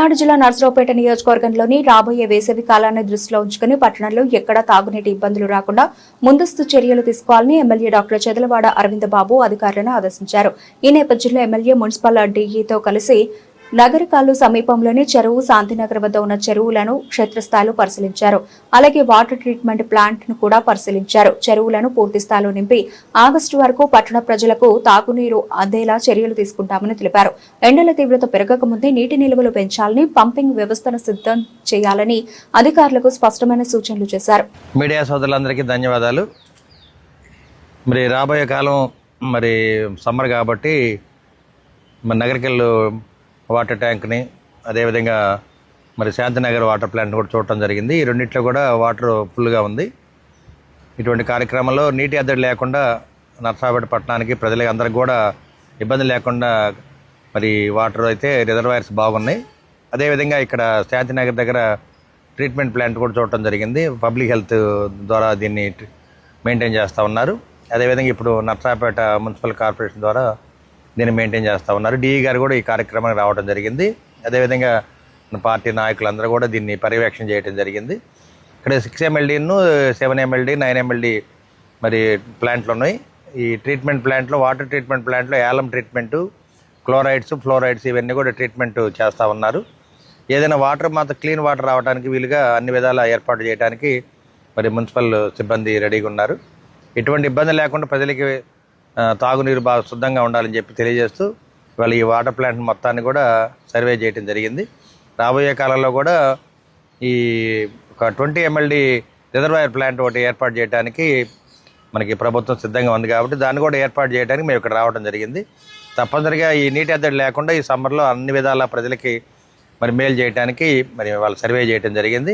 పల్నాడు జిల్లా నర్సరావుపేట నియోజకవర్గంలోని రాబోయే వేసవి కాలాన్ని దృష్టిలో ఉంచుకుని పట్టణంలో ఎక్కడా తాగునీటి ఇబ్బందులు రాకుండా ముందస్తు చర్యలు తీసుకోవాలని ఎమ్మెల్యే డాక్టర్ చెదలవాడ అరవింద బాబు అధికారులను ఆదేశించారు. ఈ నేపథ్యంలో ఎమ్మెల్యే మున్సిపల్ డీఈతో కలిసి నగరకాలు సమీపంలోని చెరువు శాంతినగర్ వద్ద ఉన్న చెరువులను క్షేత్రస్థాయిలో పరిశీలించారు. అలాగే వాటర్ ట్రీట్మెంట్ ప్లాంట్ ను కూడా పరిశీలించారు. చెరువులను పూర్తి స్థాయిలో నింపి ఆగస్టు వరకు పట్టణ ప్రజలకు తాగునీరు అందేలా చర్యలు తీసుకుంటామని తెలిపారు. ఎండల తీవ్రత పెరగక ముందే నీటి నిల్వలు పెంచాలని, పంపింగ్ వ్యవస్థను సిద్ధం చేయాలని అధికారులకు స్పష్టమైన సూచనలు చేశారు. మీడియా సోదరులందరికీ ధన్యవాదాలు. మరి రాబోయే కాలం సమ్మర్ కాబట్టి నగరికల్లో వాటర్ ట్యాంక్ని అదేవిధంగా శాంతినగర్ వాటర్ ప్లాంట్ కూడా చూడటం జరిగింది. ఈ రెండిట్లో కూడా వాటర్ ఫుల్గా ఉంది. ఇటువంటి కార్యక్రమంలో నీటి ఎద్దడి లేకుండా నర్సరావుపేట పట్టణానికి ప్రజలకి అందరికి కూడా ఇబ్బంది లేకుండా వాటర్ అయితే రిజర్వాయర్స్ బాగున్నాయి. అదేవిధంగా ఇక్కడ శాంతినగర్ దగ్గర ట్రీట్మెంట్ ప్లాంట్ కూడా చూడటం జరిగింది. పబ్లిక్ హెల్త్ ద్వారా దీన్ని మెయింటైన్ చేస్తూ ఉన్నారు. అదేవిధంగా ఇప్పుడు నర్సరావుపేట మున్సిపల్ కార్పొరేషన్ ద్వారా దీన్ని మెయింటైన్ చేస్తూ ఉన్నారు. డిఈ గారు కూడా ఈ కార్యక్రమానికి రావడం జరిగింది. అదేవిధంగా పార్టీ నాయకులందరూ కూడా దీన్ని పర్యవేక్షణ చేయడం జరిగింది. ఇక్కడ 6 MLD, 7 MLD, 9 MLD ప్లాంట్లు ఉన్నాయి. ఈ ట్రీట్మెంట్ ప్లాంట్లో, వాటర్ ట్రీట్మెంట్ ప్లాంట్లో యాలం ట్రీట్మెంటు, క్లోరైడ్స్, ఫ్లోరైడ్స్ ఇవన్నీ కూడా ట్రీట్మెంట్ చేస్తూ ఉన్నారు. ఏదైనా వాటర్ మాత్రం క్లీన్ వాటర్ రావడానికి వీలుగా అన్ని విధాలా ఏర్పాటు చేయడానికి మున్సిపల్ సిబ్బంది రెడీగా ఉన్నారు. ఎటువంటి ఇబ్బంది లేకుండా ప్రజలకి తాగునీరు బాగా శుద్ధంగా ఉండాలని చెప్పి తెలియజేస్తూ వాళ్ళు ఈ వాటర్ ప్లాంట్ మొత్తాన్ని కూడా సర్వే చేయడం జరిగింది. రాబోయే కాలంలో కూడా ఈ ఒక 20 MLD రిజర్వాయర్ ప్లాంట్ ఒకటి ఏర్పాటు చేయడానికి మనకి ప్రభుత్వం సిద్ధంగా ఉంది కాబట్టి దాన్ని కూడా ఏర్పాటు చేయడానికి మేము ఇక్కడ రావడం జరిగింది. తప్పనిసరిగా ఈ నీటి ఎద్దడి లేకుండా ఈ సమ్మర్లో అన్ని విధాల ప్రజలకి మేలు చేయడానికి వాళ్ళు సర్వే చేయడం జరిగింది.